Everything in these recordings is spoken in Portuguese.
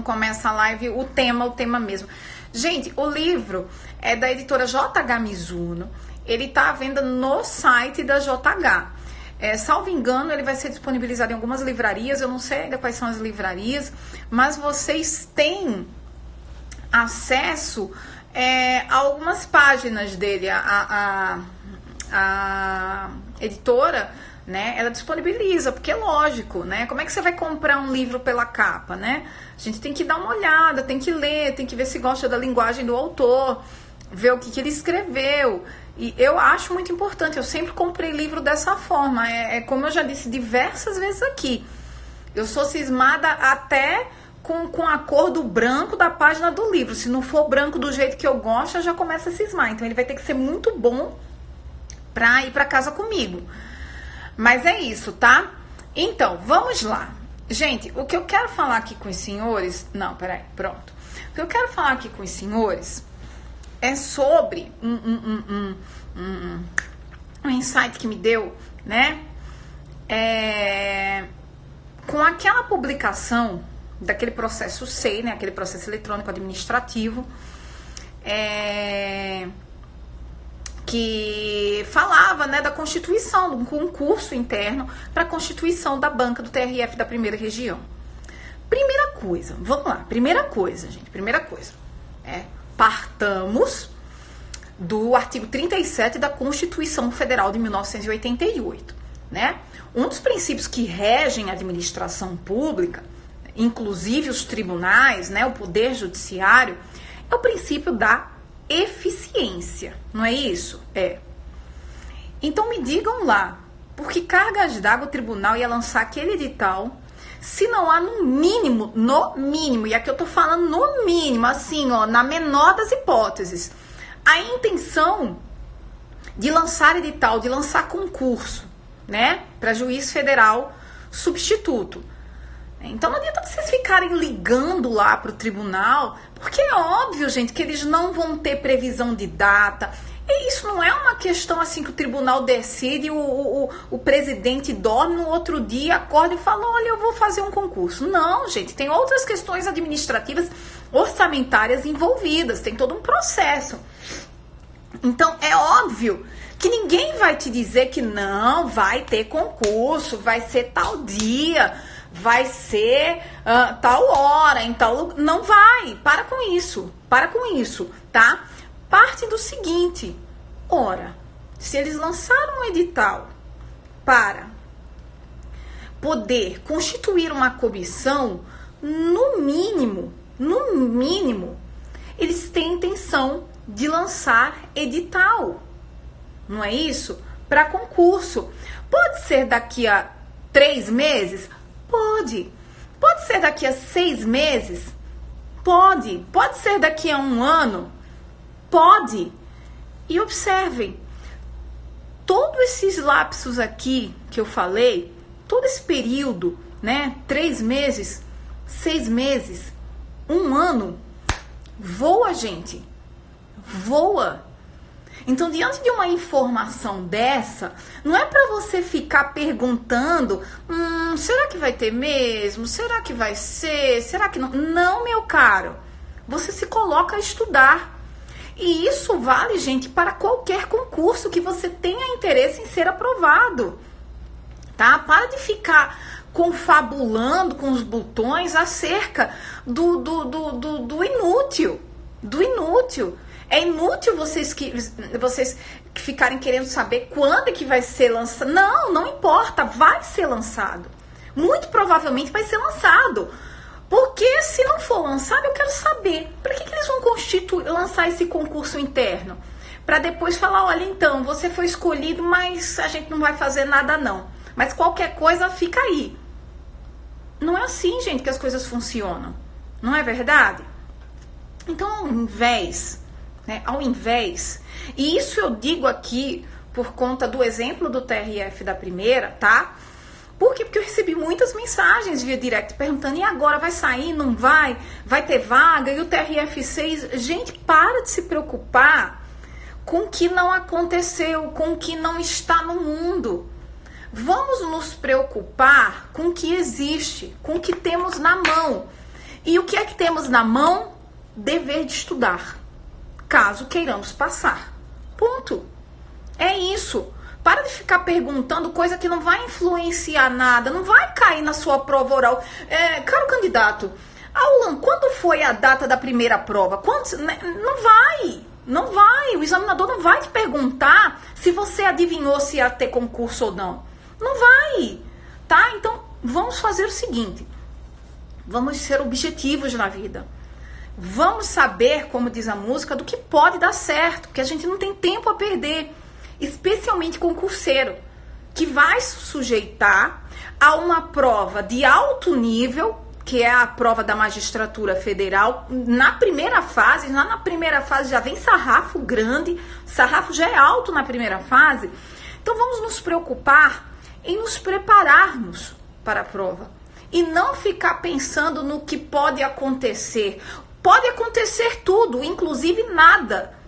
não começa a live, o tema mesmo. Gente, o livro é da editora JH Mizuno. Ele tá à venda no site da JH. Salvo engano, ele vai ser disponibilizado em algumas livrarias. Eu não sei ainda quais são as livrarias, mas vocês têm acesso a algumas páginas dele. A editora, né, ela disponibiliza, porque é lógico, né? Como é que você vai comprar um livro pela capa, né? A gente tem que dar uma olhada, tem que ler, tem que ver se gosta da linguagem do autor, ver o que ele escreveu. E eu acho muito importante, eu sempre comprei livro dessa forma. Como eu já disse diversas vezes aqui, eu sou cismada até com a cor do branco da página do livro. Se não for branco do jeito que eu gosto, eu já começo a cismar. Então ele vai ter que ser muito bom pra ir pra casa comigo. Mas é isso, tá? Então, vamos lá. Gente, o que eu quero falar aqui com os senhores... Não, peraí, pronto. O que eu quero falar aqui com os senhores é sobre um insight que me deu, né? Com aquela publicação daquele processo SEI, né? Aquele processo eletrônico administrativo, que falava, né, da constituição, de um concurso interno para a constituição da banca do TRF da primeira região. Primeira coisa, vamos lá, primeira coisa, partamos do artigo 37 da Constituição Federal de 1988, né? Um dos princípios que regem a administração pública, inclusive os tribunais, né, o poder judiciário, é o princípio da eficiência, não é isso? Então me digam lá, por que cargas d'água o tribunal ia lançar aquele edital se não há no mínimo, e aqui eu tô falando no mínimo, assim, ó, na menor das hipóteses, a intenção de lançar edital, de lançar concurso, né, para juiz federal substituto. Então não adianta vocês ficarem ligando lá pro tribunal, porque é óbvio, gente, que eles não vão ter previsão de data. E isso não é uma questão assim que o tribunal decide, o presidente dorme, no outro dia acorda e fala, olha, eu vou fazer um concurso. Não, gente, tem outras questões administrativas, orçamentárias envolvidas, tem todo um processo. Então é óbvio que ninguém vai te dizer que não vai ter concurso, vai ser tal dia, vai ser tal hora, em tal lugar. Não vai, para com isso, tá? Parte do seguinte, ora, se eles lançaram um edital para poder constituir uma comissão, no mínimo, eles têm intenção de lançar edital, não é isso? Para concurso. Pode ser daqui a 3 meses? Pode. Pode ser daqui a 6 meses? Pode. Pode ser daqui a 1 ano? Pode. E observem, todos esses lapsos aqui que eu falei, todo esse período, né, 3 meses, 6 meses, 1 ano, voa, gente, voa. Então, diante de uma informação dessa, não é para você ficar perguntando, será que vai ter mesmo? Será que vai ser? Será que não? Não, meu caro, você se coloca a estudar. E isso vale, gente, para qualquer concurso que você tenha interesse em ser aprovado, tá? Para de ficar confabulando com os botões acerca do inútil, É inútil vocês que ficarem querendo saber quando é que vai ser lançado. Não importa, vai ser lançado. Muito provavelmente vai ser lançado. Porque se não for lançado, eu quero saber, para que eles vão lançar esse concurso interno? Para depois falar, olha, então, você foi escolhido, mas a gente não vai fazer nada não. Mas qualquer coisa fica aí. Não é assim, gente, que as coisas funcionam. Não é verdade? Então, ao invés, e isso eu digo aqui por conta do exemplo do TRF da primeira, tá? Por quê? Porque eu recebi muitas mensagens via direct perguntando, e agora vai sair, não vai? Vai ter vaga? E o TRF6? Gente, para de se preocupar com o que não aconteceu, com o que não está no mundo. Vamos nos preocupar com o que existe, com o que temos na mão. E o que é que temos na mão? Dever de estudar, caso queiramos passar. Ponto. É isso. Para de ficar perguntando coisa que não vai influenciar nada, não vai cair na sua prova oral. Caro candidato, Aulan, quando foi a data da primeira prova? Não vai. O examinador não vai te perguntar se você adivinhou se ia ter concurso ou não. Não vai, tá? Então, vamos fazer o seguinte. Vamos ser objetivos na vida. Vamos saber, como diz a música, do que pode dar certo, porque a gente não tem tempo a perder. Especialmente concurseiro, que vai se sujeitar a uma prova de alto nível, que é a prova da magistratura federal. Na primeira fase já vem sarrafo grande, sarrafo já é alto na primeira fase. Então vamos nos preocupar em nos prepararmos para a prova e não ficar pensando no que pode acontecer. Pode acontecer tudo, inclusive nada.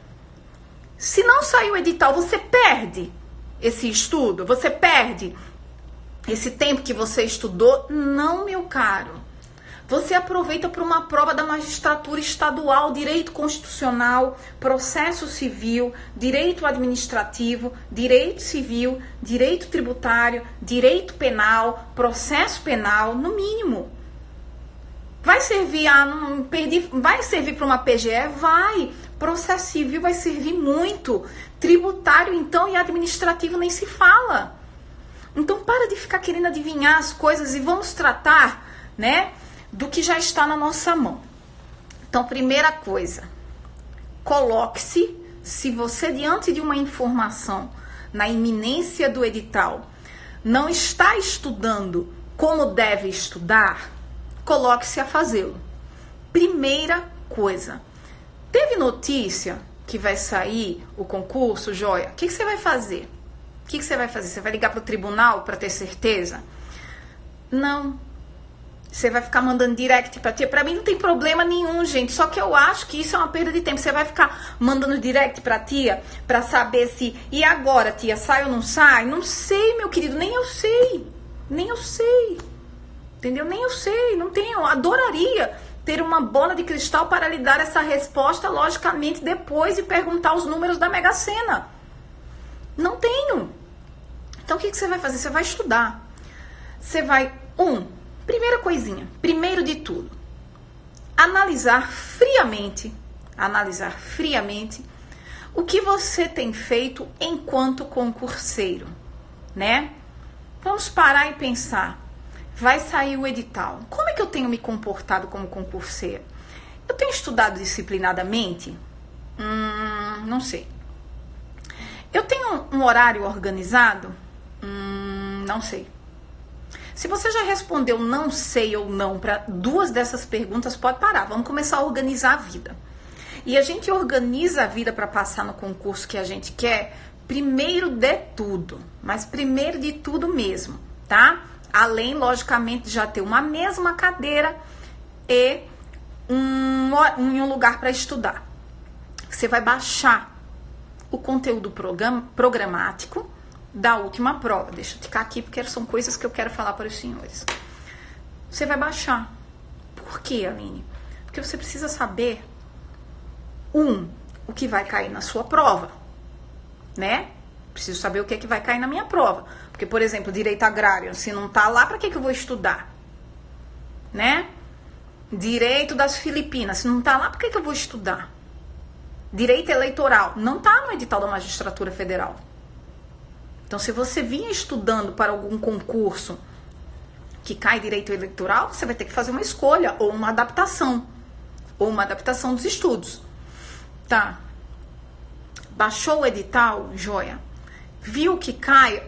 Se não sair o edital, você perde esse estudo, você perde esse tempo que você estudou. Não, meu caro. Você aproveita para uma prova da magistratura estadual, direito constitucional, processo civil, direito administrativo, direito civil, direito tributário, direito penal, processo penal, no mínimo. Vai servir vai servir para uma PGE? Vai. Processo civil vai servir muito. Tributário, então, e administrativo nem se fala. Então, para de ficar querendo adivinhar as coisas e vamos tratar, né, do que já está na nossa mão. Então, primeira coisa, coloque-se, se você, diante de uma informação, na iminência do edital, não está estudando como deve estudar, coloque-se a fazê-lo. Primeira coisa. Teve notícia que vai sair o concurso, joia? O que você vai fazer? O que você vai fazer? Você vai ligar para o tribunal para ter certeza? Não. Você vai ficar mandando direct para tia? Para mim não tem problema nenhum, gente. Só que eu acho que isso é uma perda de tempo. Você vai ficar mandando direct para tia para saber se... E agora, tia, sai ou não sai? Não sei, meu querido. Nem eu sei. Entendeu? Nem eu sei. Não tenho. Adoraria ter uma bola de cristal para lhe dar essa resposta, logicamente, depois de perguntar os números da Mega Sena. Não tenho. Então, o que você vai fazer? Você vai estudar. Você vai, primeira coisinha, primeiro de tudo, analisar friamente o que você tem feito enquanto concurseiro, né? Vamos parar e pensar. Vai sair o edital. Como é que eu tenho me comportado como concurseiro? Eu tenho estudado disciplinadamente? Não sei. Eu tenho um horário organizado? Não sei. Se você já respondeu não sei ou não para duas dessas perguntas, pode parar. Vamos começar a organizar a vida. E a gente organiza a vida para passar no concurso que a gente quer, primeiro de tudo. Mas primeiro de tudo mesmo, tá? Além, logicamente, de já ter uma mesma cadeira e um lugar para estudar. Você vai baixar o conteúdo programático da última prova. Deixa eu ficar aqui, porque são coisas que eu quero falar para os senhores. Você vai baixar. Por quê, Aline? Porque você precisa saber, o que vai cair na sua prova, né? Preciso saber o que é que vai cair na minha prova. Porque, por exemplo, direito agrário, se não tá lá, para que eu vou estudar? Né? Direito das Filipinas, se não tá lá, para que eu vou estudar? Direito eleitoral, não tá no edital da magistratura federal. Então, se você vinha estudando para algum concurso que cai direito eleitoral, você vai ter que fazer uma escolha ou uma adaptação dos estudos. Tá? Baixou o edital? Joia. Viu que cai?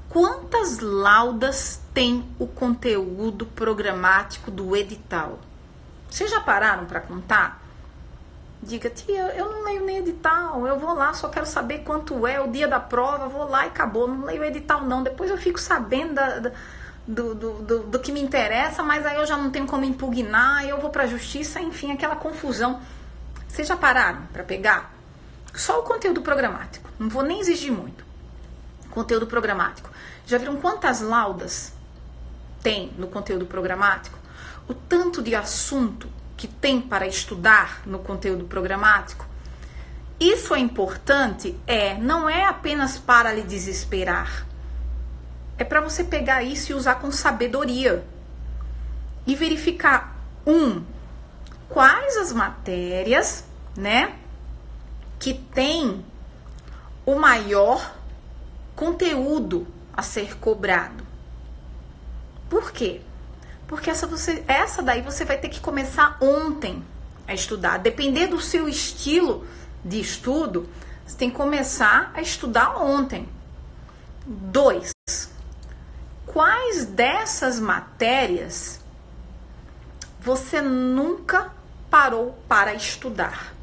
Quantas laudas tem o conteúdo programático do edital? Vocês já pararam para contar? Diga, tia, eu não leio nem edital, eu vou lá, só quero saber quanto é o dia da prova, vou lá e acabou, não leio edital não, depois eu fico sabendo do que me interessa, mas aí eu já não tenho como impugnar, eu vou para a justiça, enfim, aquela confusão. Vocês já pararam para pegar? Só o conteúdo programático, não vou nem exigir muito. Conteúdo programático. Já viram quantas laudas tem no conteúdo programático? o tanto de assunto que tem para estudar no conteúdo programático? Isso é importante? Não é apenas para lhe desesperar. É para você pegar isso e usar com sabedoria. E verificar, quais as matérias, né, que tem o maior conteúdo a ser cobrado. Por quê? Porque essa daí você vai ter que começar ontem a estudar. Depender do seu estilo de estudo, você tem que começar a estudar ontem. 2. Quais dessas matérias você nunca parou para estudar?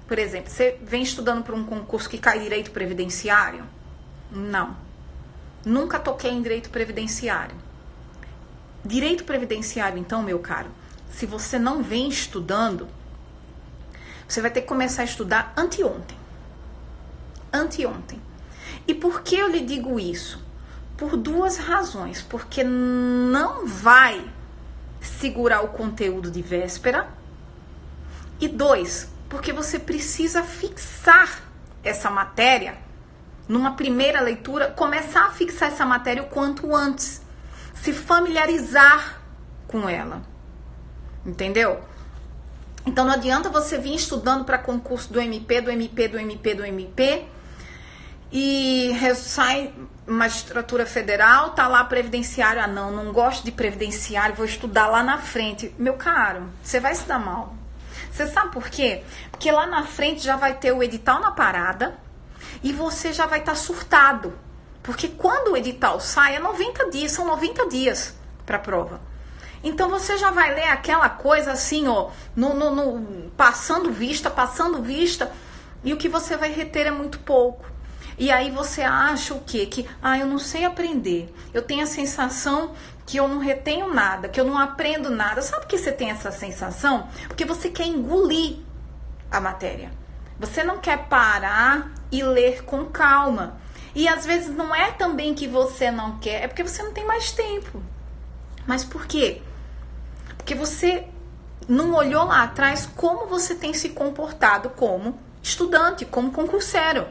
Por exemplo, você vem estudando para um concurso que cai direito previdenciário? Não. Nunca toquei em direito previdenciário. Direito previdenciário, então, meu caro, se você não vem estudando, você vai ter que começar a estudar anteontem. Anteontem. E por que eu lhe digo isso? Por 2 razões. Porque não vai segurar o conteúdo de véspera. E 2, porque você precisa fixar essa matéria numa primeira leitura, começar a fixar essa matéria o quanto antes. Se familiarizar com ela. Entendeu? Então não adianta você vir estudando para concurso do MP, e sai magistratura federal, tá lá previdenciário, não gosto de previdenciário, vou estudar lá na frente. Meu caro, você vai se dar mal. Você sabe por quê? Porque lá na frente já vai ter o edital na parada e você já vai estar surtado. Porque quando o edital sai, é 90 dias, são 90 dias para a prova. Então você já vai ler aquela coisa assim, ó, passando vista, e o que você vai reter é muito pouco. E aí você acha o quê? Que, eu não sei aprender. Eu tenho a sensação que eu não retenho nada, que eu não aprendo nada. Sabe por que você tem essa sensação? Porque você quer engolir a matéria. Você não quer parar e ler com calma. E às vezes não é também que você não quer, é porque você não tem mais tempo. Mas por quê? Porque você não olhou lá atrás como você tem se comportado como estudante, como concurseiro.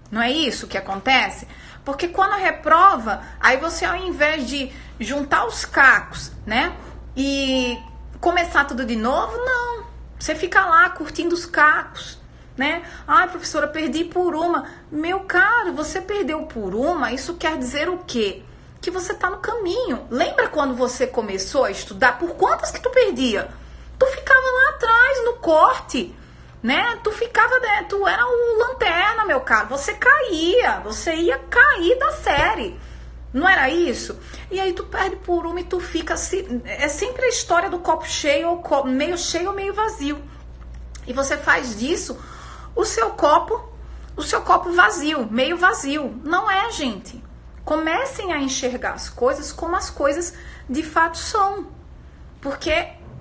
Não é isso que acontece? Porque quando reprova, aí você, ao invés de juntar os cacos, né, e começar tudo de novo, não. Você fica lá curtindo os cacos, né? Professora, perdi por uma. Meu caro, você perdeu por uma, isso quer dizer o quê? Que você tá no caminho. Lembra quando você começou a estudar? Por quantas que tu perdia? Tu ficava lá atrás, no corte, né? Tu era o lanterna, meu caro. Você caía, você ia cair da série. Não era isso? E aí tu perde por uma e tu fica assim. É sempre a história do copo cheio ou meio vazio. E você faz disso o seu copo vazio, meio vazio. Não é, gente. Comecem a enxergar as coisas como as coisas de fato são. Porque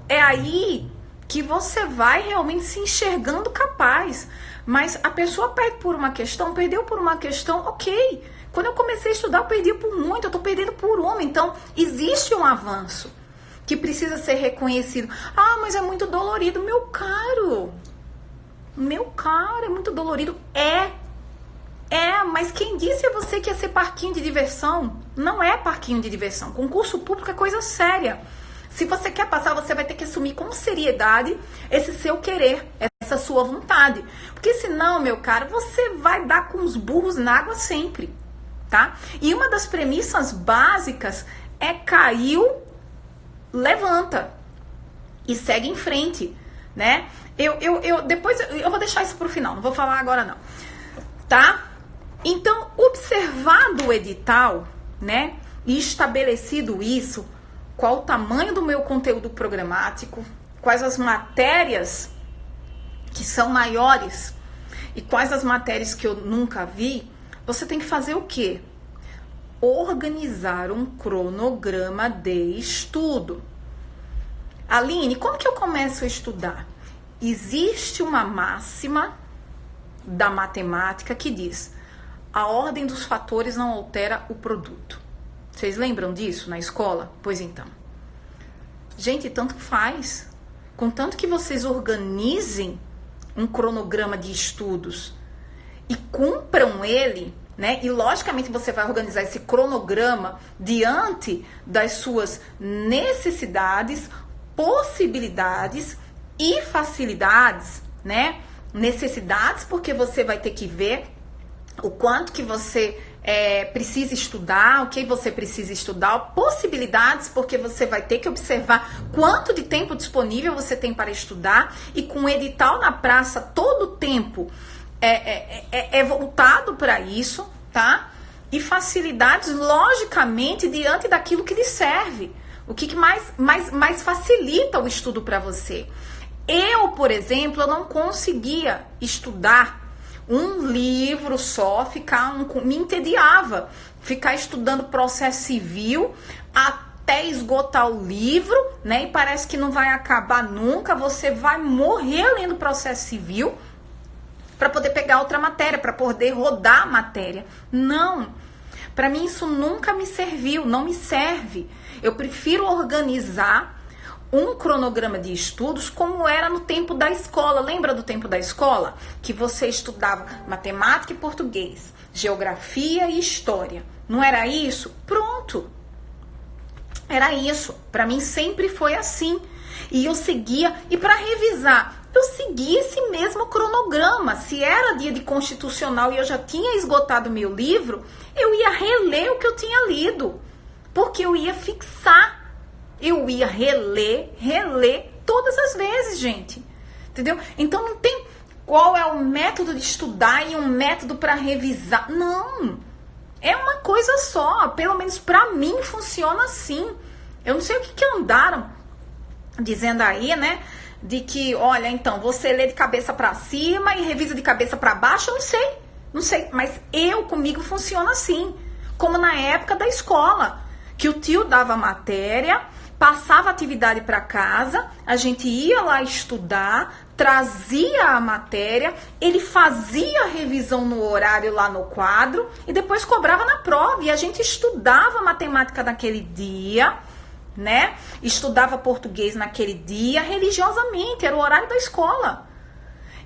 é aí que você vai realmente se enxergando capaz. Mas a pessoa perde por uma questão, perdeu por uma questão, ok. Quando eu comecei a estudar, eu perdi por muito, eu tô perdendo por uma. Então, existe um avanço que precisa ser reconhecido. Mas é muito dolorido. Meu caro, é muito dolorido. Mas quem disse a você que ia ser parquinho de diversão? Não é parquinho de diversão. Concurso público é coisa séria. Se você quer passar, você vai ter que assumir com seriedade esse seu querer, essa sua vontade. Porque senão, meu caro, você vai dar com os burros na água sempre, tá? E uma das premissas básicas é caiu, levanta e segue em frente, né? Depois eu vou deixar isso pro final, não vou falar agora não, tá? Então, observado o edital, né, e estabelecido isso, qual o tamanho do meu conteúdo programático, quais as matérias que são maiores e quais as matérias que eu nunca vi, você tem que fazer o quê? Organizar um cronograma de estudo. Aline, como que eu começo a estudar? Existe uma máxima da matemática que diz: a ordem dos fatores não altera o produto. Vocês lembram disso na escola? Pois então. Gente, tanto faz. Contanto que vocês organizem um cronograma de estudos e cumpram ele, né? E logicamente você vai organizar esse cronograma diante das suas necessidades, possibilidades e facilidades, né? Necessidades, porque você vai ter que ver o quanto que você precisa estudar, o que você precisa estudar, possibilidades, porque você vai ter que observar quanto de tempo disponível você tem para estudar, e com o edital na praça, todo o tempo é voltado para isso, tá? E facilidades, logicamente, diante daquilo que lhe serve. O que mais facilita o estudo para você? Eu, por exemplo, eu não conseguia estudar um livro só, me entediava. Ficar estudando processo civil até esgotar o livro, né? E parece que não vai acabar nunca. Você vai morrer lendo processo civil para poder pegar outra matéria, para poder rodar a matéria. Não. Para mim isso nunca me serviu, não me serve. Eu prefiro organizar um cronograma de estudos como era no tempo da escola. Lembra do tempo da escola? Que você estudava matemática e português, geografia e história. Não era isso? Pronto. Era isso. Para mim sempre foi assim. E eu seguia, e para revisar, eu seguia esse mesmo cronograma. Se era dia de constitucional e eu já tinha esgotado meu livro, eu ia reler o que eu tinha lido. Porque eu ia fixar. Eu ia reler todas as vezes, gente. Entendeu? Então não tem qual é o método de estudar e um método para revisar. Não. É uma coisa só. Pelo menos para mim funciona assim. Eu não sei o que andaram dizendo aí, né? De que, olha, então, você lê de cabeça para cima e revisa de cabeça para baixo. Eu não sei. Mas comigo funciona assim. Como na época da escola. Que o tio dava a matéria, passava a atividade para casa, a gente ia lá estudar, trazia a matéria, ele fazia a revisão no horário lá no quadro e depois cobrava na prova. E a gente estudava matemática naquele dia, né? Estudava português naquele dia, religiosamente, era o horário da escola.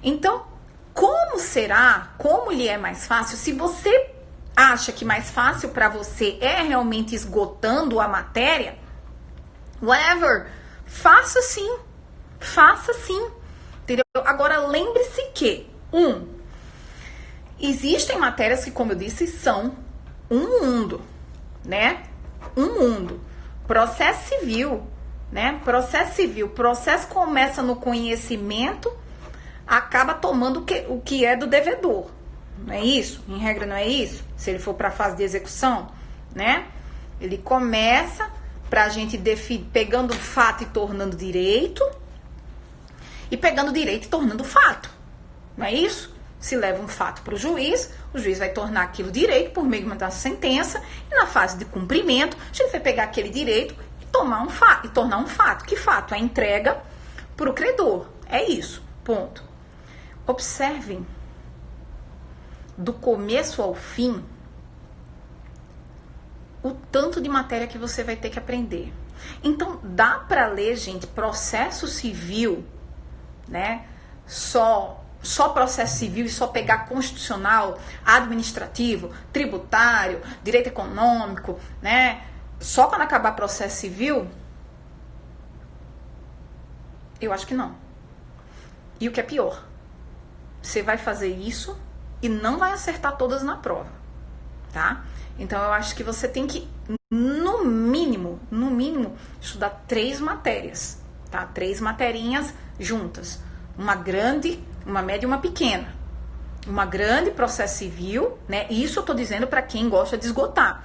Então, como lhe é mais fácil, se você acha que mais fácil para você é realmente esgotando a matéria, whatever, faça sim, entendeu? Agora lembre-se que, existem matérias que, como eu disse, são um mundo, né? Um mundo. Processo civil, né? Processo começa no conhecimento, acaba tomando o que é do devedor. Não é isso? Em regra não é isso? Se ele for para a fase de execução, né? Ele começa pra gente pegando fato e tornando direito, e pegando direito e tornando fato. Não é isso? Se leva um fato para o juiz vai tornar aquilo direito por meio de uma sentença, e na fase de cumprimento, a gente vai pegar aquele direito e tornar um fato. Que fato? A entrega para o credor. É isso. Ponto. Observem, do começo ao fim, o tanto de matéria que você vai ter que aprender. Então, dá para ler, gente, processo civil, né? Só processo civil e só pegar constitucional, administrativo, tributário, direito econômico, né? Só quando acabar processo civil? Eu acho que não. E o que é pior, você vai fazer isso e não vai acertar todas na prova, tá? Então, eu acho que você tem que, no mínimo, estudar 3 matérias, tá? 3 materinhas juntas. Uma grande, uma média e uma pequena. Uma grande, processo civil, né? Isso eu tô dizendo para quem gosta de esgotar.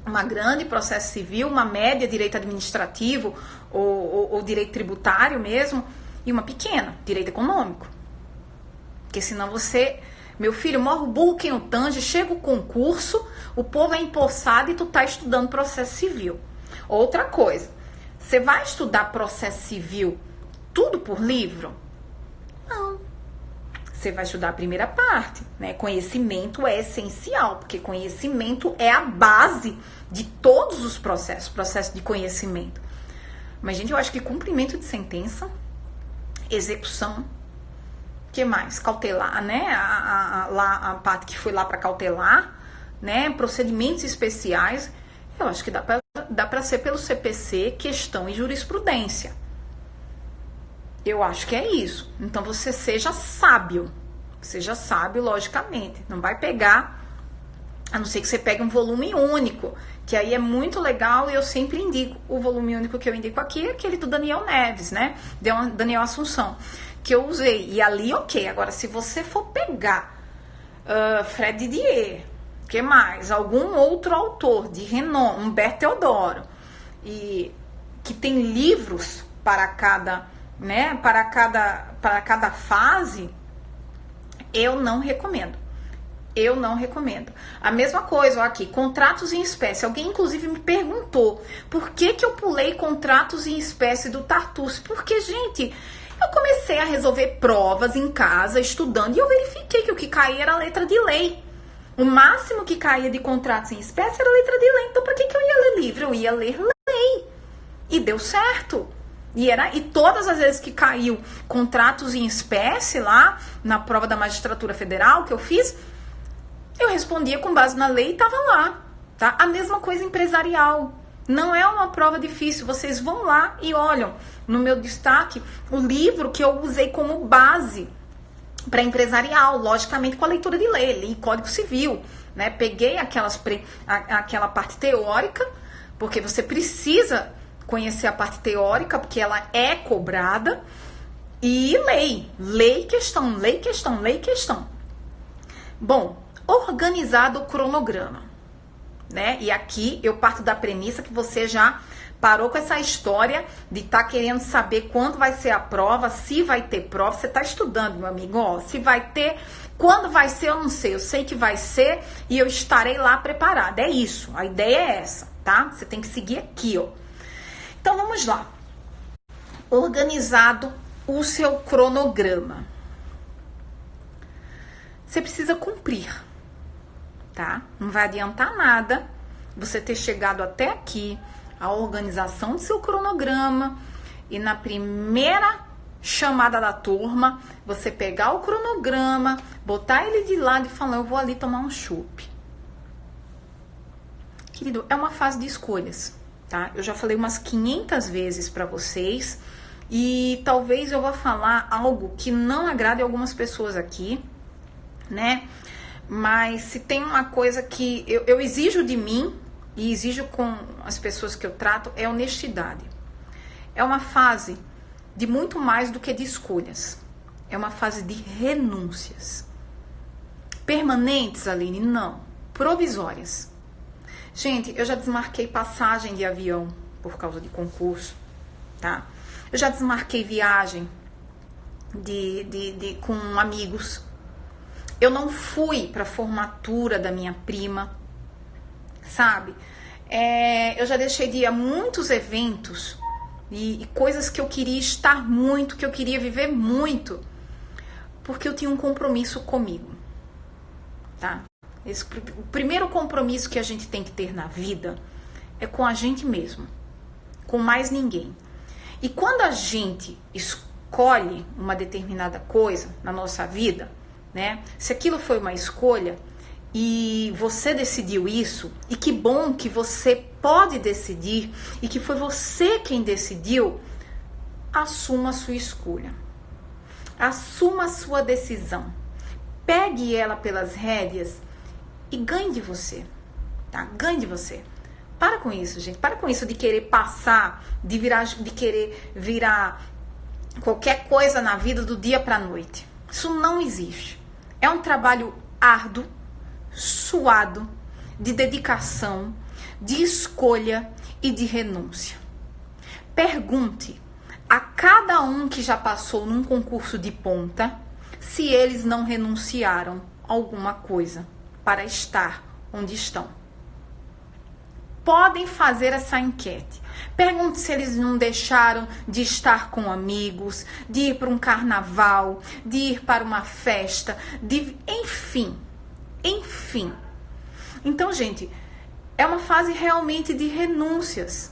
Uma grande, processo civil, uma média, direito administrativo ou direito tributário mesmo, e uma pequena, direito econômico. Porque senão você... Meu filho, morre o burro quem o tange, chega o concurso, o povo é empossado e tu tá estudando processo civil. Outra coisa, você vai estudar processo civil tudo por livro? Não. Você vai estudar a primeira parte, né? Conhecimento é essencial, porque conhecimento é a base de todos os processos, processo de conhecimento. Mas, gente, eu acho que cumprimento de sentença, execução, que mais? Cautelar, né? A parte que foi lá para cautelar, né? Procedimentos especiais, eu acho que dá para ser pelo CPC, questão e jurisprudência. Eu acho que é isso. Então, você seja sábio. Seja sábio, logicamente. Não vai pegar, a não ser que você pegue um volume único, que aí é muito legal e eu sempre indico. O volume único que eu indico aqui é aquele do Daniel Neves, né? Daniel Assunção, que eu usei. E ali, ok. Agora, se você for pegar Fred Didier, que mais? Algum outro autor de renome, Humberto Teodoro, e que tem livros para cada, né? Para cada fase, eu não recomendo. Eu não recomendo. A mesma coisa, ó, aqui, contratos em espécie. Alguém, inclusive, me perguntou por que eu pulei contratos em espécie do Tartucci. Porque, gente, eu comecei a resolver provas em casa, estudando, e eu verifiquei que o que caía era letra de lei. O máximo que caía de contratos em espécie era letra de lei. Então, para que eu ia ler livro? Eu ia ler lei. E deu certo. E todas as vezes que caiu contratos em espécie lá, na prova da magistratura federal que eu fiz, eu respondia com base na lei e estava lá, tá? A mesma coisa empresarial. Não é uma prova difícil. Vocês vão lá e olham no meu destaque o livro que eu usei como base para empresarial, logicamente com a leitura de lei, li Código Civil, né? Peguei aquela parte teórica, porque você precisa conhecer a parte teórica, porque ela é cobrada, e lei, questão, lei, questão, lei, questão. Bom, organizado o cronograma, né? E aqui eu parto da premissa que você já parou com essa história de estar querendo saber quando vai ser a prova, se vai ter prova. Você está estudando, meu amigo, ó, se vai ter, quando vai ser, eu não sei. Eu sei que vai ser e eu estarei lá preparada. É isso, a ideia é essa, tá? Você tem que seguir aqui, ó. Então, vamos lá. Organizado o seu cronograma. Você precisa cumprir, tá? Não vai adiantar nada você ter chegado até aqui, a organização do seu cronograma, e na primeira chamada da turma, você pegar o cronograma, botar ele de lado e falar, eu vou ali tomar um chopp. Querido, é uma fase de escolhas, tá? Eu já falei umas 500 vezes para vocês, e talvez eu vá falar algo que não agrade algumas pessoas aqui, né? Mas se tem uma coisa que eu exijo de mim e exijo com as pessoas que eu trato, é honestidade. É uma fase de muito mais do que de escolhas. É uma fase de renúncias. Permanentes, Aline? Não. Provisórias. Gente, eu já desmarquei passagem de avião por causa de concurso, tá? Eu já desmarquei viagem com amigos. Eu não fui para a formatura da minha prima, sabe? Eu já deixei de ir a muitos eventos e coisas que eu queria estar muito, que eu queria viver muito, porque eu tinha um compromisso comigo, tá? O primeiro compromisso que a gente tem que ter na vida é com a gente mesmo, com mais ninguém. E quando a gente escolhe uma determinada coisa na nossa vida, né? Se aquilo foi uma escolha e você decidiu isso, e que bom que você pode decidir e que foi você quem decidiu, assuma a sua escolha. Assuma a sua decisão. Pegue ela pelas rédeas e ganhe de você, tá? Ganhe de você. Para com isso, gente. Para com isso de querer passar, de querer virar qualquer coisa na vida do dia para a noite. Isso não existe. É um trabalho árduo, suado, de dedicação, de escolha e de renúncia. Pergunte a cada um que já passou num concurso de ponta se eles não renunciaram a alguma coisa para estar onde estão. Podem fazer essa enquete. Pergunte se eles não deixaram de estar com amigos, de ir para um carnaval, de ir para uma festa, enfim. Então, gente, é uma fase realmente de renúncias.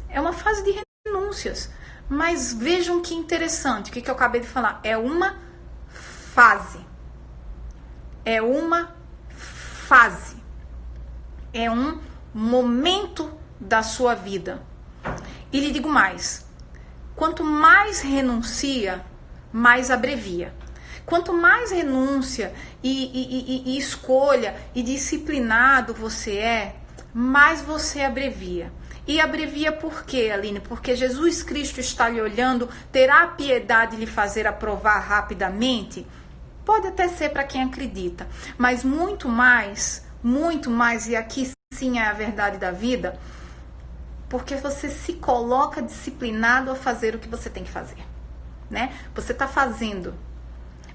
É uma fase de renúncias. renúncias. Mas vejam que interessante, o que eu acabei de falar. É uma fase. É uma fase. É um momento da sua vida. E lhe digo mais. Quanto mais renuncia, mais abrevia. Quanto mais renúncia e escolha e disciplinado você é, mais você abrevia. E abrevia por quê, Aline? Porque Jesus Cristo está lhe olhando, terá a piedade de lhe fazer aprovar rapidamente? Pode até ser para quem acredita, mas muito mais, e aqui sim é a verdade da vida, porque você se coloca disciplinado a fazer o que você tem que fazer, né? Você está fazendo.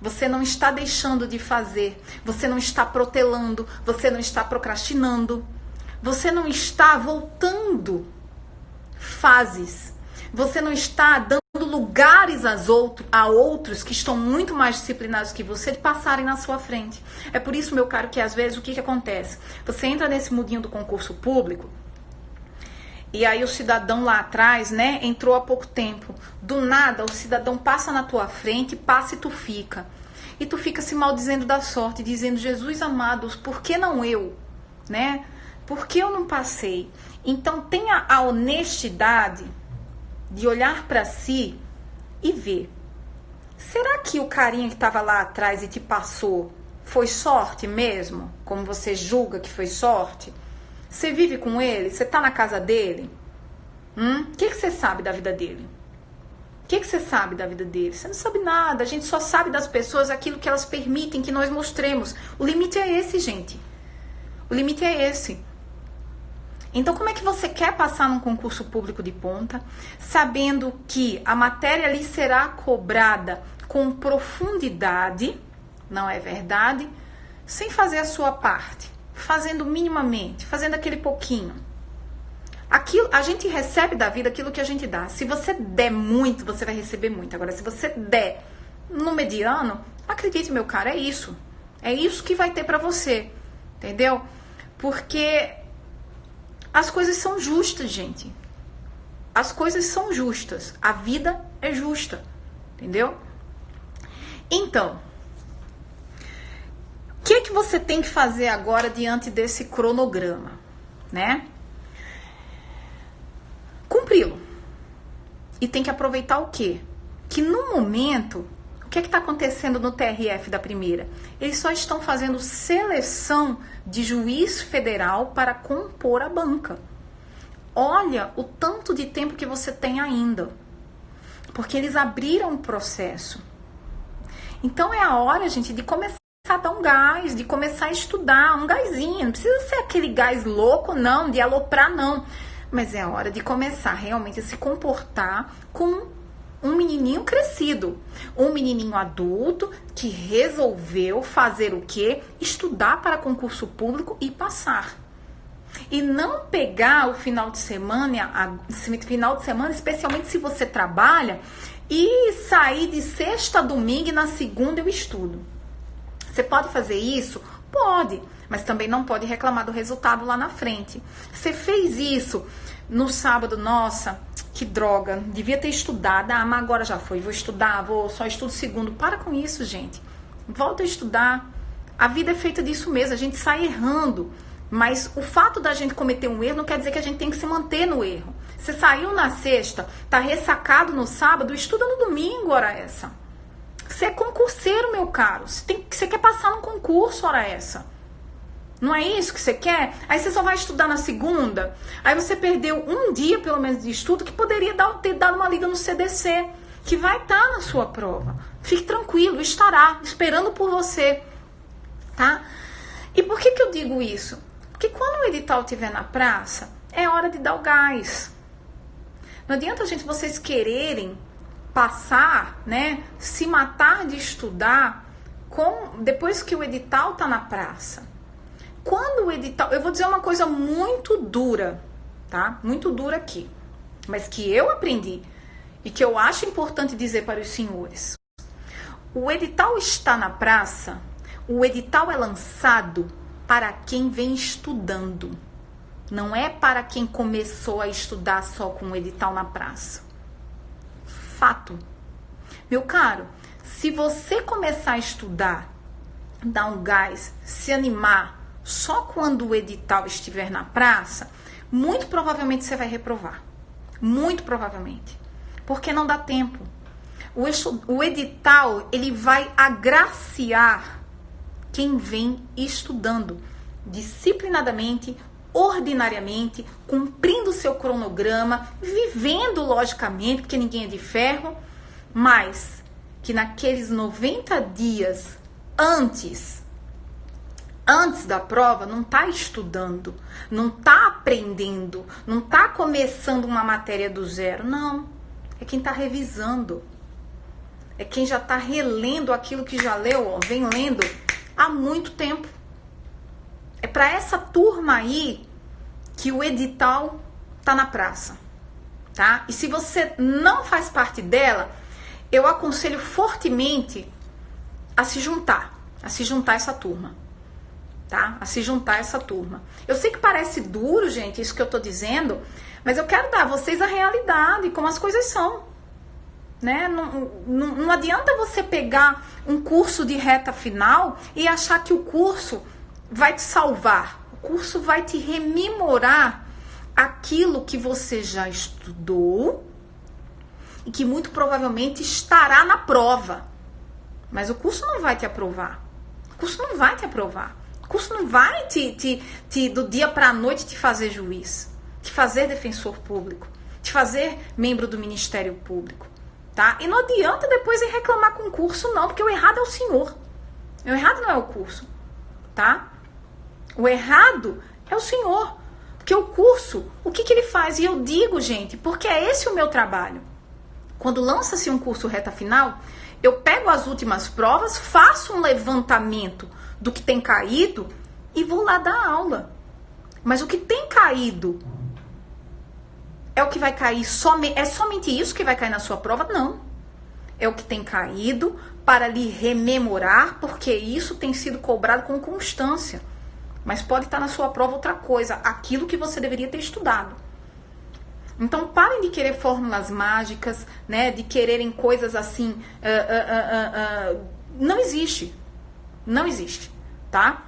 Você não está deixando de fazer, você não está protelando, você não está procrastinando, você não está voltando fases, você não está dando lugares a outros que estão muito mais disciplinados que você de passarem na sua frente. É por isso, meu caro, que às vezes o que acontece? Você entra nesse mundinho do concurso público, e aí o cidadão lá atrás, né, entrou há pouco tempo. Do nada, o cidadão passa na tua frente, passa e tu fica. E tu fica se maldizendo da sorte, dizendo, Jesus amado, por que não eu? Né? Por que eu não passei? Então tenha a honestidade de olhar para si e ver. Será que o carinha que estava lá atrás e te passou foi sorte mesmo? Como você julga que foi sorte? Você vive com ele? Você tá na casa dele? O que você sabe da vida dele? O que você sabe da vida dele? Você não sabe nada. A gente só sabe das pessoas aquilo que elas permitem que nós mostremos. O limite é esse, gente. O limite é esse. Então, como é que você quer passar num concurso público de ponta, sabendo que a matéria ali será cobrada com profundidade, não é verdade? Sem fazer a sua parte. Fazendo minimamente, fazendo aquele pouquinho. Aquilo, a gente recebe da vida aquilo que a gente dá. Se você der muito, você vai receber muito. Agora, se você der no mediano, acredite, meu cara, é isso. É isso que vai ter pra você. Entendeu? Porque as coisas são justas, gente. As coisas são justas. A vida é justa. Entendeu? Então, o que você tem que fazer agora diante desse cronograma, né? Cumpri-lo. E tem que aproveitar o quê? Que no momento, o que está acontecendo no TRF da primeira? Eles só estão fazendo seleção de juiz federal para compor a banca. Olha o tanto de tempo que você tem ainda. Porque eles abriram o processo. Então é a hora, gente, de começar a dar um gás, de começar a estudar, um gásinho. Não precisa ser aquele gás louco, não, de aloprar, não. Mas é a hora de começar realmente a se comportar como um menininho crescido. Um menininho adulto que resolveu fazer o quê? Estudar para concurso público e passar. E não pegar o final de semana, especialmente se você trabalha, e sair de sexta a domingo e na segunda eu estudo. Você pode fazer isso? Pode, mas também não pode reclamar do resultado lá na frente. Você fez isso no sábado, nossa, que droga, devia ter estudado, mas agora já foi, vou estudar, só estudo segundo. Para com isso, gente. Volta a estudar. A vida é feita disso mesmo, a gente sai errando. Mas o fato da gente cometer um erro não quer dizer que a gente tem que se manter no erro. Você saiu na sexta, tá ressacado no sábado, estuda no domingo, hora essa. Você é concurseiro, meu caro. Você quer passar num concurso, hora essa. Não é isso que você quer? Aí você só vai estudar na segunda. Aí você perdeu um dia, pelo menos, de estudo que poderia ter dado uma lida no CDC, que vai estar na sua prova. Fique tranquilo, estará esperando por você, tá? E por que eu digo isso? Porque quando o edital estiver na praça, é hora de dar o gás. Não adianta, gente, vocês quererem passar, né, se matar de estudar depois que o edital tá na praça. Quando o edital, eu vou dizer uma coisa muito dura, tá? Muito dura aqui, mas que eu aprendi e que eu acho importante dizer para os senhores. O edital está na praça, o edital é lançado para quem vem estudando. Não é para quem começou a estudar só com o edital na praça. fato. Meu caro, se você começar a estudar, dar um gás, se animar só quando o edital estiver na praça, muito provavelmente você vai reprovar. Muito provavelmente. Porque não dá tempo. O edital, ele vai agraciar quem vem estudando disciplinadamente, ordinariamente, cumprindo o seu cronograma, vivendo logicamente, porque ninguém é de ferro, mas que naqueles 90 dias antes da prova, não está estudando, não está aprendendo, não está começando uma matéria do zero, não. É quem está revisando. É quem já está relendo aquilo que já leu, ó, vem lendo há muito tempo. É para essa turma aí que o edital tá na praça, tá? E se você não faz parte dela, eu aconselho fortemente a se juntar a essa turma, tá? A se juntar a essa turma. Eu sei que parece duro, gente, isso que eu tô dizendo, mas eu quero dar a vocês a realidade, como as coisas são, né? Não adianta você pegar um curso de reta final e achar que o curso vai te salvar. O curso vai te rememorar aquilo que você já estudou e que muito provavelmente estará na prova. Mas o curso não vai te aprovar. O curso não vai te aprovar. O curso não vai do dia para a noite te fazer juiz, te fazer defensor público, te fazer membro do Ministério Público, tá? E não adianta depois ir reclamar com o curso, não, porque o errado é o senhor. O errado não é o curso, tá? O errado é o senhor. Porque o curso, o que ele faz? E eu digo, gente, porque é esse o meu trabalho. Quando lança-se um curso reta final, eu pego as últimas provas, faço um levantamento do que tem caído e vou lá dar aula. Mas o que tem caído é o que vai cair somente. É somente isso que vai cair na sua prova? Não. É o que tem caído para lhe rememorar, porque isso tem sido cobrado com constância. Mas pode estar na sua prova outra coisa, aquilo que você deveria ter estudado. Então parem de querer fórmulas mágicas, né? De quererem coisas assim. Não existe. Não existe, tá?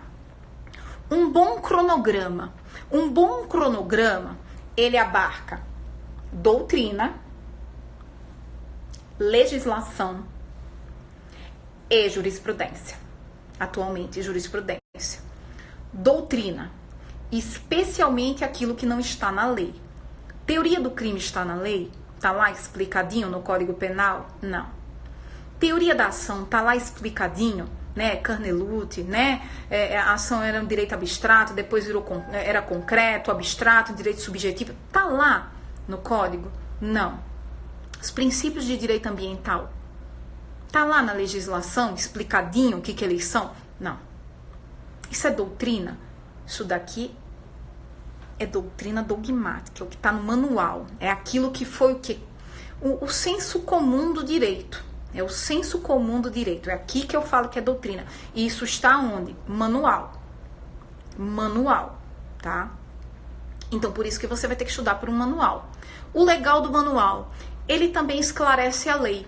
Um bom cronograma. Um bom cronograma, ele abarca doutrina, legislação e jurisprudência. Atualmente, jurisprudência. Doutrina, especialmente aquilo que não está na lei. Teoria do crime está na lei? Está lá explicadinho no Código Penal? Não. Teoria da ação está lá explicadinho, né? Carneluti, né? A ação era um direito abstrato, depois era concreto, abstrato, direito subjetivo. Está lá no Código? Não. Os princípios de direito ambiental está lá na legislação explicadinho o que eles são? Não. Isso é doutrina? Isso daqui é doutrina dogmática, é o que está no manual. É aquilo que foi o que? O senso comum do direito. É o senso comum do direito. É aqui que eu falo que é doutrina. E isso está onde? Manual. Manual, tá? Então, por isso que você vai ter que estudar por um manual. O legal do manual, ele também esclarece a lei.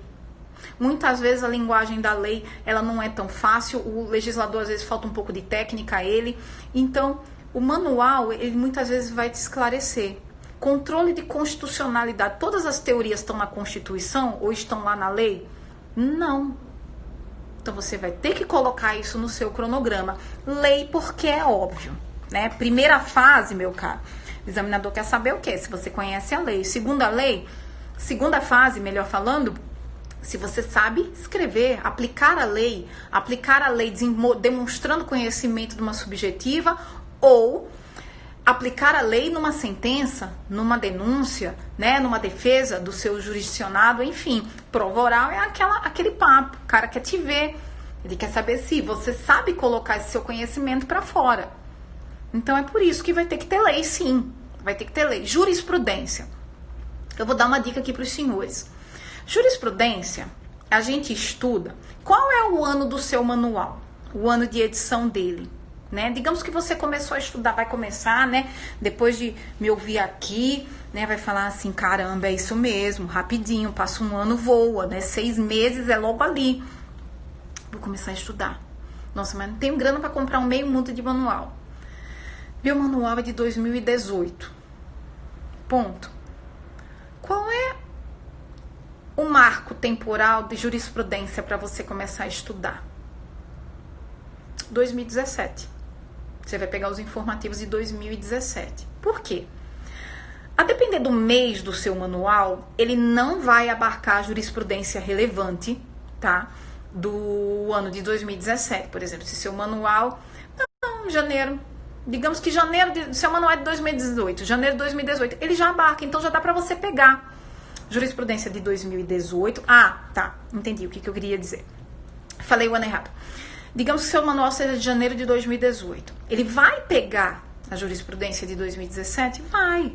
Muitas vezes a linguagem da lei, ela não é tão fácil, o legislador às vezes falta um pouco de técnica a ele, então o manual, ele muitas vezes vai te esclarecer. Controle de constitucionalidade, todas as teorias estão na Constituição ou estão lá na lei? Não. Então você vai ter que colocar isso no seu cronograma. Lei porque é óbvio, né? Primeira fase, meu caro, o examinador quer saber o quê? Se você conhece a lei. Segunda fase, melhor falando, se você sabe escrever, aplicar a lei demonstrando conhecimento de uma subjetiva ou aplicar a lei numa sentença, numa denúncia, né, numa defesa do seu jurisdicionado, enfim. Prova oral é aquele papo, o cara quer te ver, ele quer saber se você sabe colocar esse seu conhecimento para fora. Então é por isso que vai ter que ter lei, sim, vai ter que ter lei. Jurisprudência. Eu vou dar uma dica aqui para os senhores. Jurisprudência, a gente estuda. Qual é o ano do seu manual? O ano de edição dele? né? Digamos que você começou a estudar, vai começar, né? Depois de me ouvir aqui, né? Vai falar assim, caramba, é isso mesmo, rapidinho, passa um ano, voa, né? 6 meses é logo ali. Vou começar a estudar. Nossa, mas não tenho grana para comprar um meio mundo de manual. Meu manual é de 2018. Ponto. Qual é o marco temporal de jurisprudência para você começar a estudar? 2017. Você vai pegar os informativos de 2017. Por quê? A depender do mês do seu manual, ele não vai abarcar a jurisprudência relevante, tá? Do ano de 2017, por exemplo. Se seu manual... Não, janeiro. Digamos que seu manual é de 2018. Janeiro de 2018. Ele já abarca, então já dá pra você pegar. Jurisprudência de 2018. Ah, tá. Entendi o que eu queria dizer. Falei o ano errado. Digamos que seu manual seja de janeiro de 2018. Ele vai pegar a jurisprudência de 2017? Vai.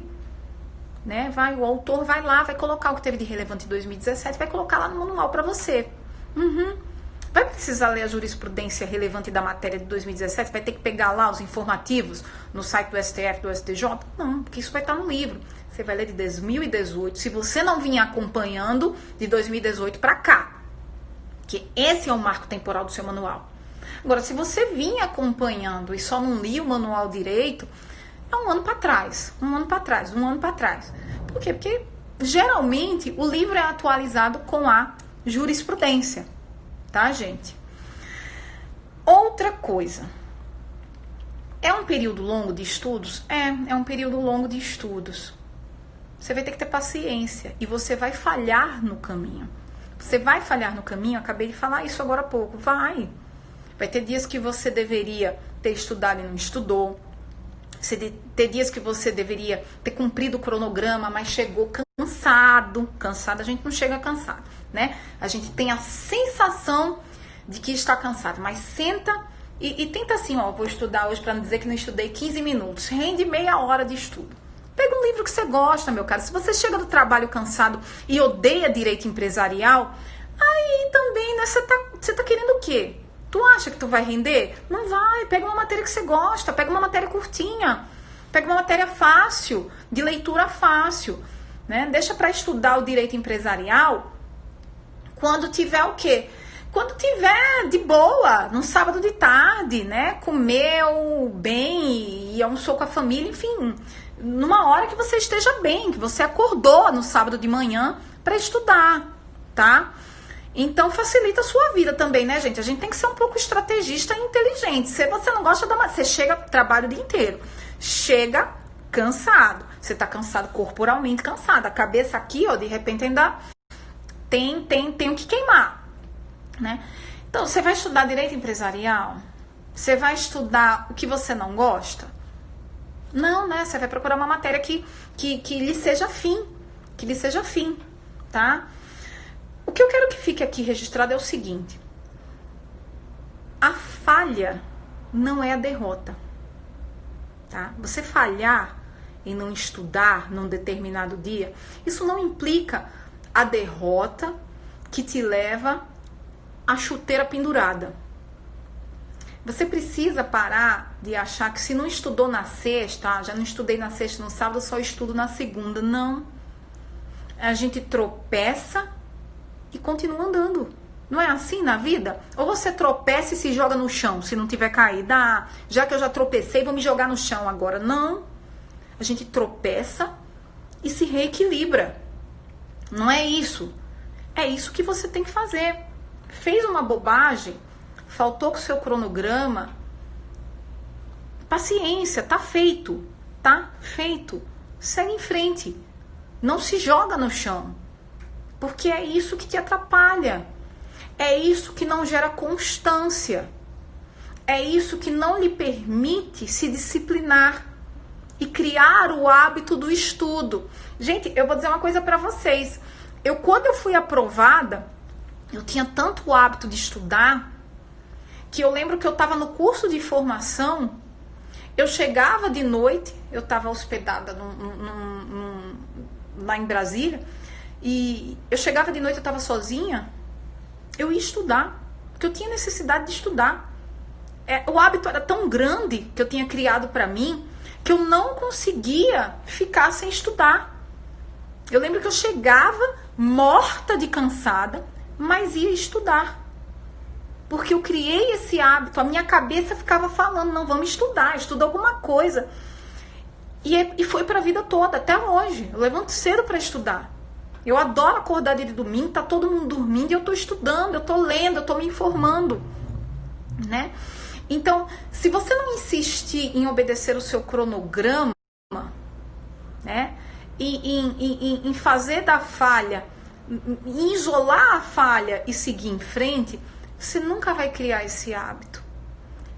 Né? Vai. O autor vai lá, vai colocar o que teve de relevante em 2017, vai colocar lá no manual pra você. Vai precisar ler a jurisprudência relevante da matéria de 2017? Vai ter que pegar lá os informativos no site do STF, do STJ? Não, porque isso vai estar no livro. Você vai ler de 2018, se você não vinha acompanhando de 2018 para cá. Que esse é o marco temporal do seu manual. Agora, se você vinha acompanhando e só não lia o manual direito, é um ano para trás. Por quê? Porque geralmente o livro é atualizado com a jurisprudência. Tá, gente? Outra coisa. É um período longo de estudos? É um período longo de estudos. Você vai ter que ter paciência e você vai falhar no caminho. Você vai falhar no caminho, acabei de falar isso agora há pouco. Vai ter dias que você deveria ter estudado e não estudou. Ter dias que você deveria ter cumprido o cronograma, mas chegou cansado. Cansado, a gente não chega cansado, né? A gente tem a sensação de que está cansado, mas senta e tenta assim, ó, vou estudar hoje para não dizer que não estudei 15 minutos. Rende meia hora de estudo. Pega um livro que você gosta, meu caro. Se você chega do trabalho cansado e odeia direito empresarial, aí também, né, você tá querendo o quê? Tu acha que tu vai render? Não vai. Pega uma matéria que você gosta, pega uma matéria curtinha, pega uma matéria fácil, de leitura fácil, né? Deixa para estudar o direito empresarial quando tiver o quê? Quando tiver de boa, no sábado de tarde, né? Comeu bem e almoçou com a família, enfim, numa hora que você esteja bem, que você acordou no sábado de manhã para estudar, tá? Então facilita a sua vida também, né, gente? A gente tem que ser um pouco estrategista e inteligente. Se você não gosta você chega, trabalha o dia inteiro, chega cansado. Você tá cansado corporalmente, cansado. A cabeça aqui, ó, de repente ainda tem o que queimar, né? Então, você vai estudar direito empresarial? Você vai estudar o que você não gosta? Não, né? Você vai procurar uma matéria que lhe seja afim, tá? O que eu quero que fique aqui registrado é o seguinte: a falha não é a derrota, tá? Você falhar em não estudar num determinado dia, isso não implica a derrota que te leva à chuteira pendurada. Você precisa parar de achar que se não estudou na sexta, já não estudei na sexta, no sábado, só estudo na segunda. Não. A gente tropeça e continua andando. Não é assim na vida? Ou você tropeça e se joga no chão, se não tiver caído. Ah, já que eu já tropecei, vou me jogar no chão agora. Não. A gente tropeça e se reequilibra. Não é isso. É isso que você tem que fazer. Fez uma bobagem, faltou com o seu cronograma, paciência, tá feito. Tá feito. Segue em frente. Não se joga no chão. Porque é isso que te atrapalha. É isso que não gera constância. É isso que não lhe permite se disciplinar e criar o hábito do estudo. Gente, eu vou dizer uma coisa pra vocês. Quando eu fui aprovada, eu tinha tanto o hábito de estudar, que eu lembro que eu estava no curso de formação, eu chegava de noite, eu estava hospedada lá em Brasília, e eu chegava de noite, eu estava sozinha, eu ia estudar, porque eu tinha necessidade de estudar. o hábito era tão grande que eu tinha criado para mim que eu não conseguia ficar sem estudar. Eu lembro que eu chegava morta de cansada, mas ia estudar. Porque eu criei esse hábito, a minha cabeça ficava falando, não, vamos estudar, estuda alguma coisa. E foi pra vida toda, até hoje. Eu levanto cedo para estudar. Eu adoro acordar de domingo, tá todo mundo dormindo e eu tô estudando, eu tô lendo, eu tô me informando, né? Então, se você não insistir em obedecer o seu cronograma, né? Em fazer da falha, em isolar a falha e seguir em frente, você nunca vai criar esse hábito.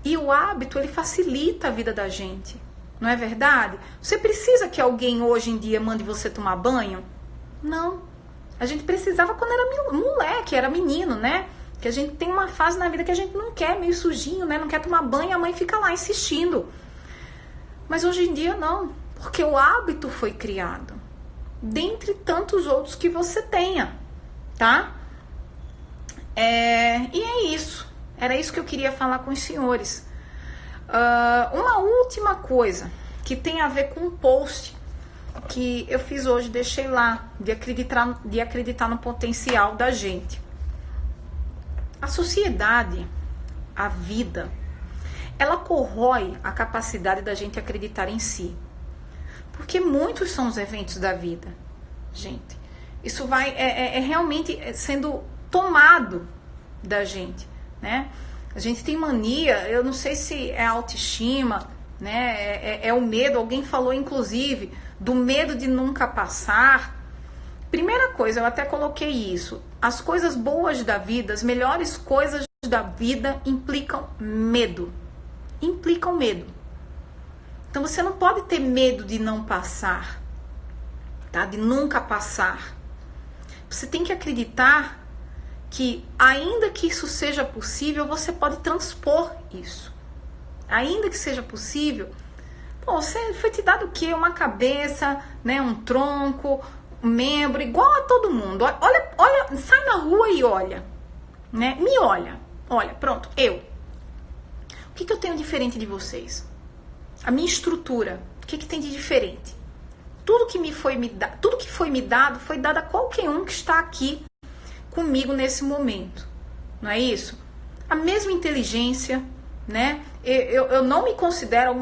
E o hábito, ele facilita a vida da gente. Não é verdade? Você precisa que alguém hoje em dia mande você tomar banho? Não. A gente precisava quando era moleque, era menino, né? Que a gente tem uma fase na vida que a gente não quer, meio sujinho, né? Não quer tomar banho e a mãe fica lá insistindo. Mas hoje em dia não. Porque o hábito foi criado. Dentre tantos outros que você tenha, tá? E é isso. Era isso que eu queria falar com os senhores. Uma última coisa que tem a ver com um post que eu fiz hoje, deixei lá, de acreditar no potencial da gente. A sociedade, a vida, ela corrói a capacidade da gente acreditar em si. Porque muitos são os eventos da vida, gente. Isso vai realmente sendo tomado da gente, né? A gente tem mania, eu não sei se é autoestima, né? É o medo. Alguém falou, inclusive, do medo de nunca passar. Primeira coisa, eu até coloquei isso. As coisas boas da vida, as melhores coisas da vida implicam medo. Implicam medo. Então você não pode ter medo de não passar, tá? De nunca passar. Você tem que acreditar que, ainda que isso seja possível, você pode transpor isso. Ainda que seja possível, você foi te dado o quê? Uma cabeça, né? Um tronco, um membro, igual a todo mundo. Olha, sai na rua e olha, né? Me olha, pronto, eu. O que eu tenho diferente de vocês? A minha estrutura, o que tem de diferente? Tudo que foi me dado foi dado a qualquer um que está aqui comigo nesse momento, não é isso? A mesma inteligência, né? Eu não me considero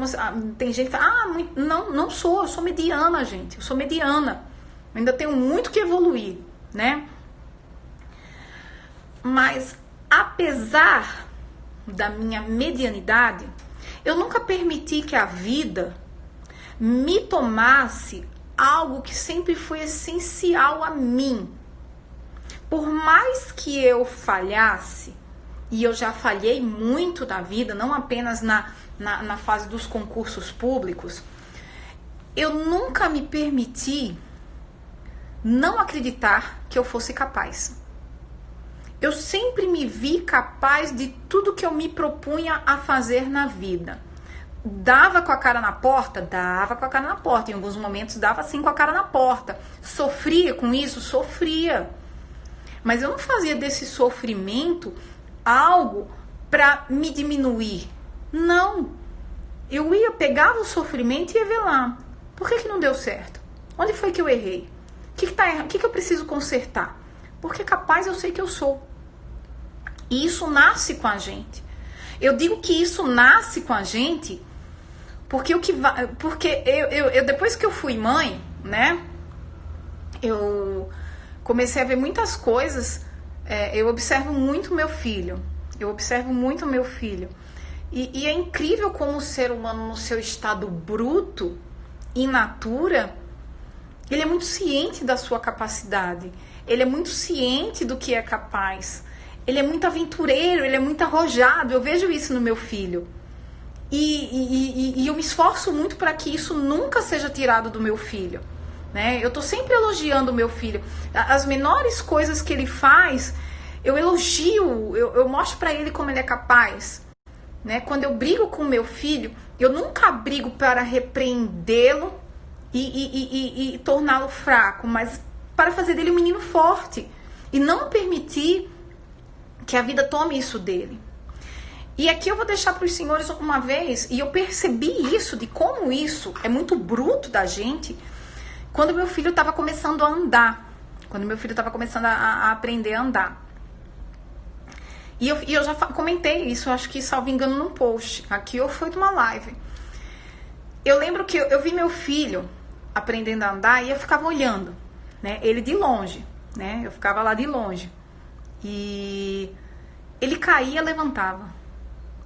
tem gente que fala, não sou, eu sou mediana, gente, eu sou mediana, eu ainda tenho muito que evoluir, né? Mas apesar da minha medianidade, eu nunca permiti que a vida me tomasse algo que sempre foi essencial a mim. Por mais que eu falhasse, e eu já falhei muito na vida, não apenas na fase dos concursos públicos, eu nunca me permiti não acreditar que eu fosse capaz. Eu sempre me vi capaz de tudo que eu me propunha a fazer na vida. Dava com a cara na porta? Dava com a cara na porta. Em alguns momentos dava sim com a cara na porta. Sofria com isso? Sofria. Mas eu não fazia desse sofrimento algo para me diminuir. Não. Eu pegava o sofrimento e ia ver lá. Por que não deu certo? Onde foi que eu errei? O que tá errado? O que eu preciso consertar? Porque capaz eu sei que eu sou. E isso nasce com a gente. Eu digo que isso nasce com a gente porque eu depois que eu fui mãe, né? Eu comecei a ver muitas coisas. Eu observo muito meu filho. E é incrível como o ser humano, no seu estado bruto, in natura, ele é muito ciente da sua capacidade. Ele é muito ciente do que é capaz. Ele é muito aventureiro, ele é muito arrojado. Eu vejo isso no meu filho. E eu me esforço muito para que isso nunca seja tirado do meu filho, né? Eu tô sempre elogiando o meu filho. As menores coisas que ele faz, eu elogio, eu mostro para ele como ele é capaz, né? Quando eu brigo com o meu filho, eu nunca brigo para repreendê-lo e torná-lo fraco, mas para fazer dele um menino forte e não permitir que a vida tome isso dele. E aqui eu vou deixar para os senhores uma vez, e eu percebi isso, de como isso é muito bruto da gente, quando meu filho estava começando a andar. Quando meu filho estava começando a aprender a andar. E eu já comentei isso, acho que, salvo engano, num post. Aqui ou foi de uma live. Eu lembro que eu vi meu filho aprendendo a andar e eu ficava olhando, né? Ele de longe, né? Eu ficava lá de longe. E ele caía, levantava.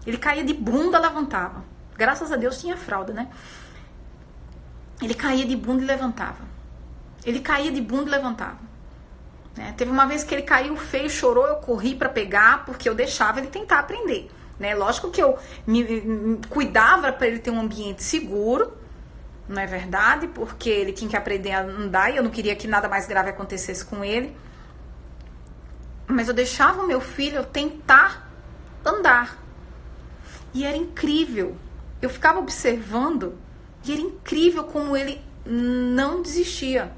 Ele caía de bunda, levantava. Graças a Deus tinha fralda, né? Ele caía de bunda e levantava. Ele caía de bunda e levantava. Né? Teve uma vez que ele caiu feio, chorou, eu corri pra pegar, porque eu deixava ele tentar aprender. Né? Lógico que eu me cuidava para ele ter um ambiente seguro, não é verdade? Porque ele tinha que aprender a andar e eu não queria que nada mais grave acontecesse com ele. Mas eu deixava o meu filho tentar andar. E era incrível. Eu ficava observando e era incrível como ele não desistia.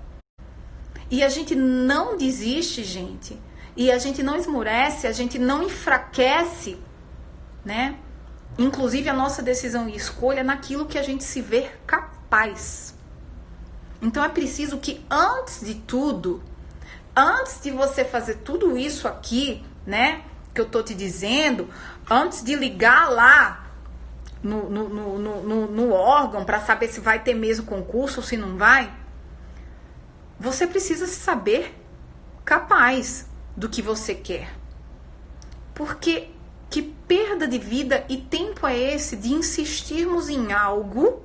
E a gente não desiste, gente. E a gente não esmorece, a gente não enfraquece, né? Inclusive a nossa decisão e escolha naquilo que a gente se vê capaz. Então é preciso que antes de tudo, antes de você fazer tudo isso aqui, né, que eu tô te dizendo, antes de ligar lá no órgão para saber se vai ter mesmo concurso ou se não vai, você precisa se saber capaz do que você quer. Porque que perda de vida e tempo é esse de insistirmos em algo,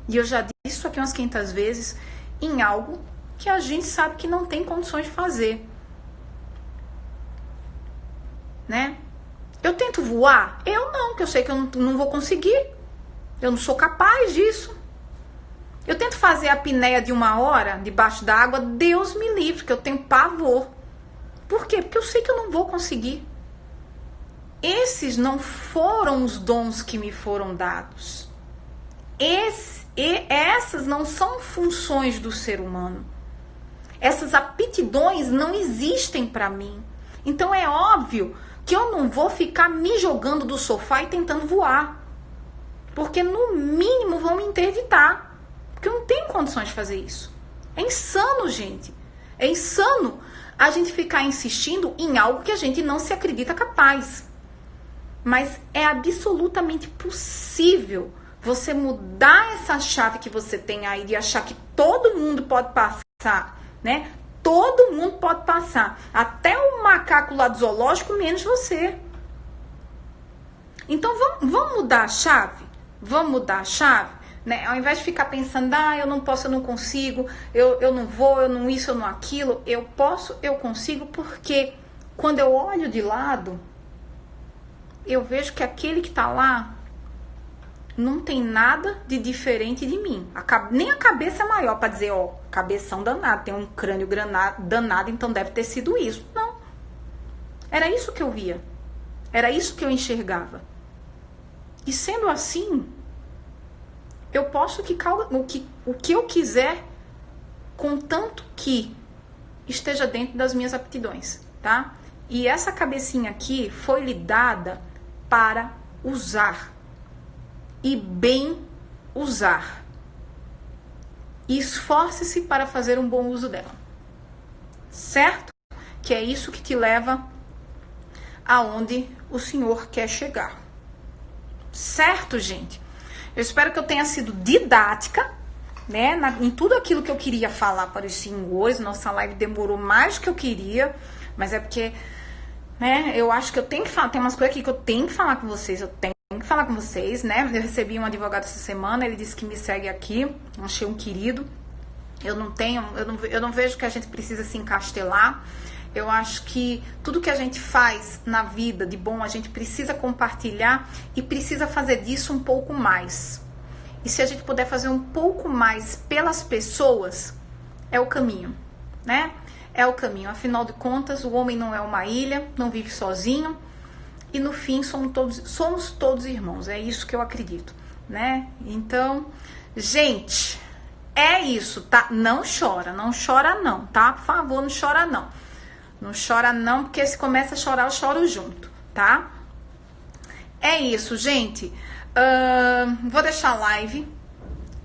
e eu já disse isso aqui umas 500 vezes, em algo que a gente sabe que não tem condições de fazer. Né? Eu tento voar? Eu não, porque eu sei que eu não vou conseguir. Eu não sou capaz disso. Eu tento fazer a apneia de 1 hora debaixo d'água, Deus me livre, que eu tenho pavor. Por quê? Porque eu sei que eu não vou conseguir. Esses não foram os dons que me foram dados. Essas não são funções do ser humano. Essas aptidões não existem para mim. Então é óbvio que eu não vou ficar me jogando do sofá e tentando voar. Porque no mínimo vão me interditar. Porque eu não tenho condições de fazer isso. É insano, gente. É insano a gente ficar insistindo em algo que a gente não se acredita capaz. Mas é absolutamente possível você mudar essa chave que você tem aí de achar que todo mundo pode passar, né? Todo mundo pode passar. Até o macaco lá do zoológico, menos você. Então vamos mudar a chave? Vamos mudar a chave? Né? Ao invés de ficar pensando, eu não posso, eu não consigo, eu não vou, eu não isso, eu não aquilo. Eu posso, eu consigo, porque quando eu olho de lado, eu vejo que aquele que tá lá não tem nada de diferente de mim. Nem a cabeça é maior para dizer, cabeção danado, tem um crânio danado, então deve ter sido isso. Não. Era isso que eu via. Era isso que eu enxergava. E sendo assim, eu posso o que eu quiser, contanto que esteja dentro das minhas aptidões, tá? E essa cabecinha aqui foi lhe dada para usar. E bem usar. E esforce-se para fazer um bom uso dela. Certo? Que é isso que te leva aonde o Senhor quer chegar. Certo, gente? Eu espero que eu tenha sido didática, né? Em tudo aquilo que eu queria falar para os senhores. Nossa live demorou mais do que eu queria, mas é porque, né? Eu acho que eu tenho que falar. Tem umas coisas aqui que eu tenho que falar com vocês. Eu tenho que falar com vocês, né? Eu recebi um advogado essa semana, ele disse que me segue aqui. Achei um querido. Eu não vejo que a gente precisa se encastelar. Eu acho que tudo que a gente faz na vida de bom, a gente precisa compartilhar e precisa fazer disso um pouco mais. E se a gente puder fazer um pouco mais pelas pessoas, é o caminho, né? É o caminho. Afinal de contas, o homem não é uma ilha, não vive sozinho. E no fim, somos todos irmãos. É isso que eu acredito, né? Então, gente, é isso, tá? Não chora não, tá? Por favor, não chora não. Não chora não, porque se começa a chorar, eu choro junto, tá? é isso, gente. Vou deixar a live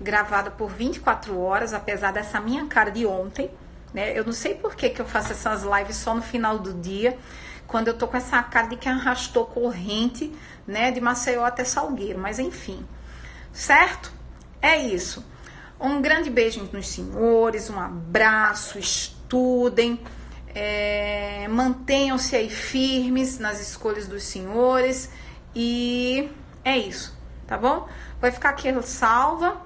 gravada por 24 horas, apesar dessa minha cara de ontem, né? Eu não sei por que eu faço essas lives só no final do dia, quando eu tô com essa cara de quem arrastou corrente, né, de Maceió até Salgueiro, mas enfim, certo? É isso. Um grande beijo nos senhores, um abraço, estudem, mantenham-se aí firmes nas escolhas dos senhores e é isso, tá bom? Vai ficar aqui salva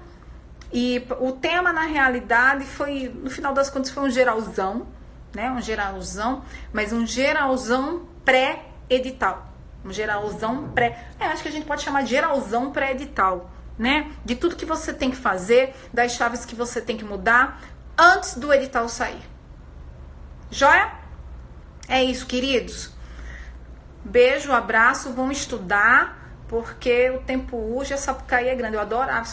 e o tema na realidade foi, no final das contas, foi um geralzão, né? Um geralzão, mas um geralzão pré-edital. Um geralzão acho que a gente pode chamar de geralzão pré-edital, né? De tudo que você tem que fazer, das chaves que você tem que mudar antes do edital sair. Joia? É isso, queridos. Beijo, abraço, vamos estudar, porque o tempo urge, a Sapucaí é grande. Eu adorava